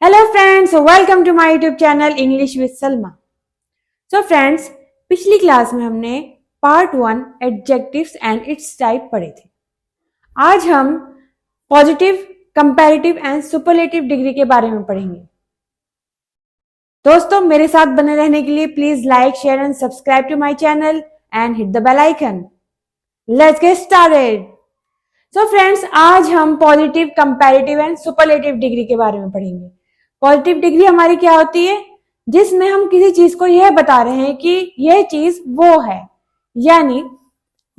Hello friends, welcome to my YouTube channel English with Salma. So friends, पिछली class में हमने part 1 adjectives and its type पढ़े थे। आज हम positive, comparative and superlative degree के बारे में पढ़ेंगे। दोस्तों, मेरे साथ बने रहने के लिए please like, share and subscribe to my channel and hit the bell icon. Let's get started. So friends, आज हम positive, comparative and superlative degree के बारे में पढ़ेंगे। पॉजिटिव डिग्री हमारी क्या होती है? जिसमें हम किसी चीज को यह बता रहे हैं कि यह चीज वो है, यानी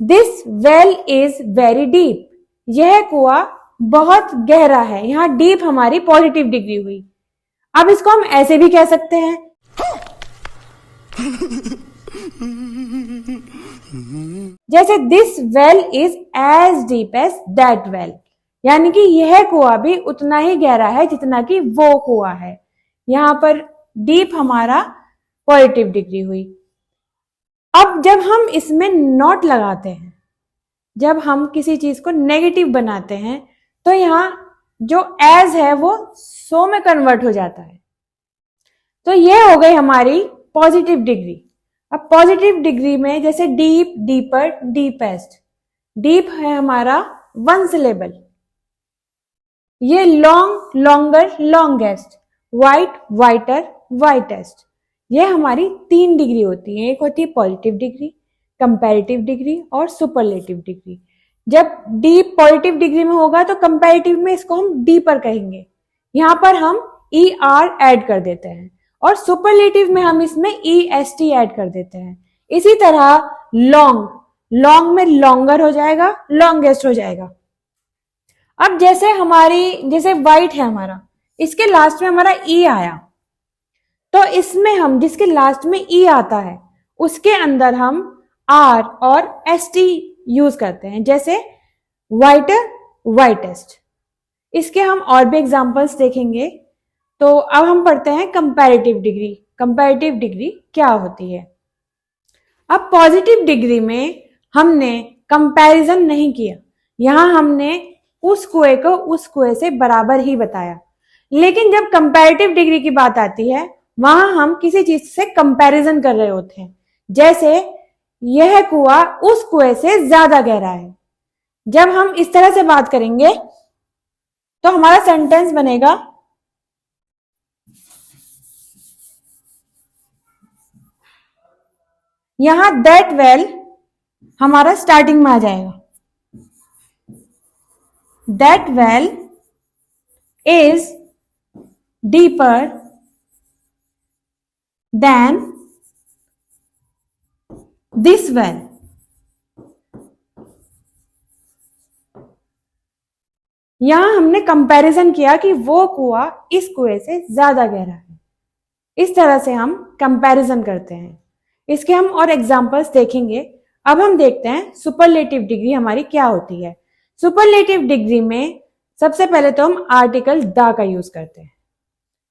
this well is very deep, यह कुआं बहुत गहरा है। यहां डीप हमारी पॉजिटिव डिग्री हुई। अब इसको हम ऐसे भी कह सकते हैं जैसे this well is as deep as that well, यानी कि यह कुआं भी उतना ही गहरा है जितना कि वो कुआं है। यहां पर डीप हमारा पॉजिटिव डिग्री हुई। अब जब हम इसमें नॉट लगाते हैं, जब हम किसी चीज को नेगेटिव बनाते हैं, तो यहां जो एज है वो सो में कन्वर्ट हो जाता है। तो ये हो गई हमारी पॉजिटिव डिग्री। अब पॉजिटिव डिग्री में जैसे डीप, डीपर, डीपेस्ट। डीप है हमारा वन सिलेबल। ये long, longer, longest. White, whiter, whitest. ये हमारी 3 डिग्री होती है। एक होती है पॉजिटिव डिग्री, कंपैरेटिव डिग्री और सुपरलेटिव डिग्री। जब डीप पॉजिटिव डिग्री में होगा तो कंपैरेटिव में इसको हम डीपर कहेंगे। यहां पर हम ER ऐड कर देते हैं और सुपरलेटिव में हम इसमें EST ऐड कर देते हैं। इसी तरह लॉन्ग, लॉन्ग में लॉन्गर हो जाएगा, लॉन्गेस्ट हो जाएगा। अब जैसे वाइट है हमारा, इसके लास्ट में हमारा E आया, तो इसमें हम जिसके लास्ट में E आता है उसके अंदर हम R और ST यूज करते हैं, जैसे वाइटर, वाइटेस्ट। इसके हम और भी एग्जांपल्स देखेंगे। तो अब हम पढ़ते हैं कंपैरेटिव डिग्री। कंपैरेटिव डिग्री क्या होती है? अब पॉजिटिव डिग्री में हमने कंपैरिजन नहीं किया, यहां हमने उस कुएं को उस कुएं से बराबर ही बताया। लेकिन जब कंपैरेटिव डिग्री की बात आती है, वहां हम किसी चीज से कंपैरिजन कर रहे होते हैं। जैसे यह कुआं उस कुएं से ज्यादा गहरा है। जब हम इस तरह से बात करेंगे तो हमारा सेंटेंस बनेगा यहां दैट वेल हमारा स्टार्टिंग में आ जाएगा। That well is deeper than this well. यहां हमने कंपैरिजन किया कि वो कुआं इस कुएं से ज्यादा गहरा है। इस तरह से हम कंपैरिजन करते हैं। इसके हम और एग्जांपल्स देखेंगे। अब हम देखते हैं सुपरलेटिव डिग्री हमारी क्या होती है। सुपरलेटिव डिग्री में सबसे पहले तो हम आर्टिकल द का यूज करते हैं।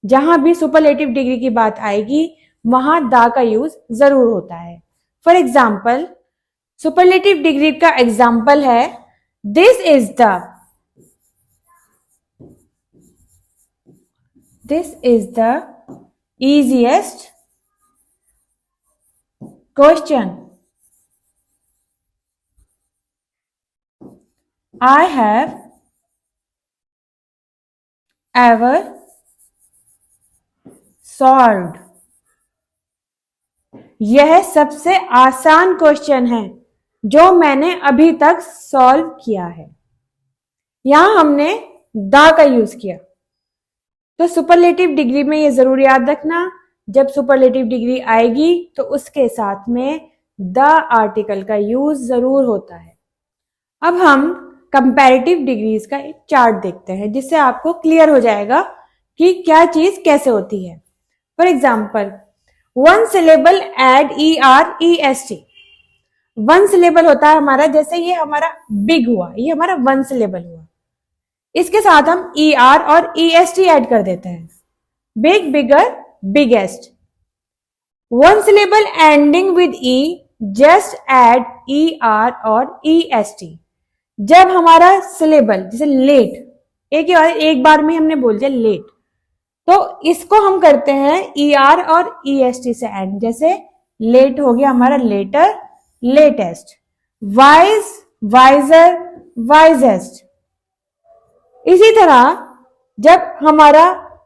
जहां भी सुपरलेटिव डिग्री की बात आएगी वहां द का यूज जरूर होता है। फॉर एग्जाम्पल, सुपरलेटिव डिग्री का एग्जाम्पल है this is the easiest question I have ever solved। यह सबसे आसान क्वेश्चन है जो मैंने अभी तक सॉल्व किया है। यहां हमने द का यूज किया। तो सुपरलेटिव डिग्री में ये जरूर याद रखना, जब सुपरलेटिव डिग्री आएगी तो उसके साथ में द आर्टिकल का यूज जरूर होता है। अब हम कंपैरेटिव डिग्रीज का एक चार्ट देखते हैं जिससे आपको क्लियर हो जाएगा कि क्या चीज कैसे होती है। For example, one syllable add ER, EST। One syllable होता है हमारा, जैसे ये हमारा बिग हुआ, ये हमारा वन सिलेबल हुआ। इसके साथ हम ER और EST ऐड कर देते हैं। Big, bigger, biggest. One syllable ending with E, just add ER और EST। जब हमारा सिलेबल जैसे लेट, एक बार में हमने बोल दिया लेट, तो इसको हम करते हैं ER और EST से एंड, जैसे लेट हो गया हमारा later, latest, wise, wiser, wisest. इसी तरह जब हमारा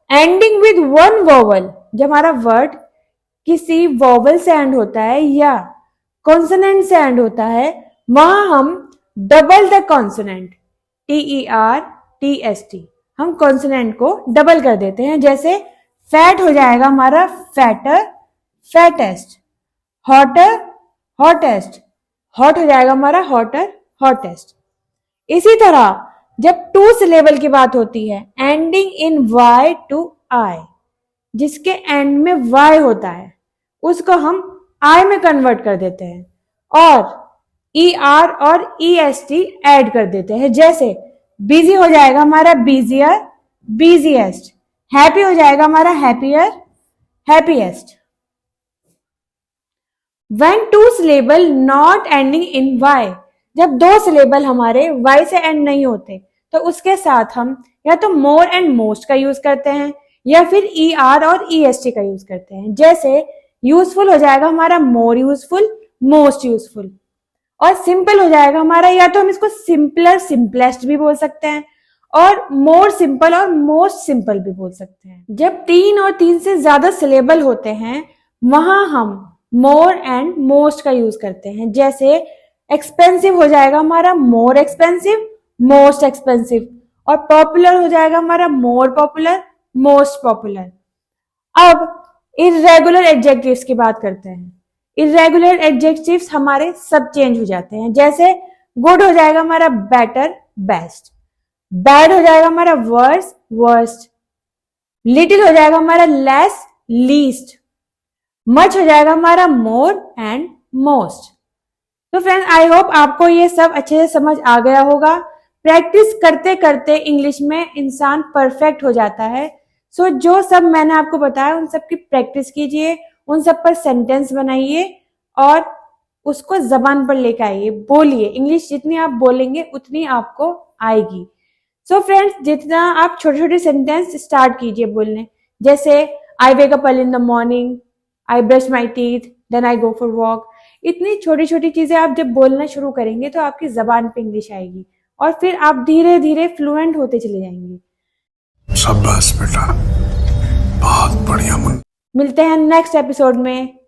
एंडिंग विद वन वोवल, जब हमारा वर्ड किसी वोवल से एंड होता है या कॉन्सोनेंट से एंड होता है, वहां हम double the consonant TER TST, हम कॉन्सोनेंट को डबल कर देते हैं। जैसे फैट हो जाएगा हमारा fatter, fattest, hotter, hottest, hot हो जाएगा हमारा हॉटर, हॉटेस्ट। इसी तरह जब 2 सिलेबल की बात होती है ending in Y to I, जिसके एंड में Y होता है, उसको हम I में कन्वर्ट कर देते हैं और ER और EST ऐड कर देते हैं। जैसे बिजी हो जाएगा हमारा बिजियर, बिजिएस्ट, हैप्पी हो जाएगा हमारा happier, happiest. When 2 syllable not ending in Y, जब 2 सिलेबल हमारे Y से एंड नहीं होते तो उसके साथ हम या तो मोर एंड मोस्ट का यूज करते हैं या फिर ER और EST का यूज करते हैं। जैसे यूजफुल हो जाएगा हमारा मोर यूजफुल, मोस्ट यूजफुल, और सिंपल हो जाएगा हमारा, या तो हम इसको सिंपलर, सिंपलेस्ट भी बोल सकते हैं और मोर सिंपल और मोस्ट सिंपल भी बोल सकते हैं। जब 3 और 3 से ज्यादा सिलेबल होते हैं वहां हम मोर एंड मोस्ट का यूज करते हैं। जैसे एक्सपेंसिव हो जाएगा हमारा मोर एक्सपेंसिव, मोस्ट एक्सपेंसिव, और पॉपुलर हो जाएगा हमारा मोर पॉपुलर, मोस्ट पॉपुलर। अब इर्रेगुलर एडजेक्टिव्स की बात करते हैं। इर्रेगुलर एडजेक्टिव्स हमारे सब चेंज हो जाते हैं। जैसे गुड हो जाएगा हमारा बेटर, बेस्ट, बैड हो जाएगा हमारा वर्स, वर्स्ट, लिटिल हो जाएगा हमारा लेस, लीस्ट, मच हो जाएगा हमारा मोर एंड मोस्ट। तो फ्रेंड्स, आई होप आपको ये सब अच्छे से समझ आ गया होगा। प्रैक्टिस करते करते इंग्लिश में इंसान परफेक्ट हो जाता है। सो जो सब मैंने आपको बताया उन सब की प्रैक्टिस कीजिए, उन सब पर सेंटेंस बनाइए और उसको जबान पर लेकर आइए, बोलिए। इंग्लिश जितनी आप बोलेंगे उतनी आपको आएगी। सो फ्रेंड्स, जितना आप छोटे छोटे सेंटेंस स्टार्ट कीजिए बोलने, जैसे I wake up early in the morning, I brush my teeth, then I go for walk. इतनी छोटी छोटी चीजें आप जब बोलना शुरू करेंगे तो आपकी जबान पे इंग्लिश आएगी और फिर आप धीरे धीरे फ्लुएंट होते चले जाएंगे। शाबाश बेटा, बहुत बढ़िया। मिलते हैं नेक्स्ट एपिसोड में।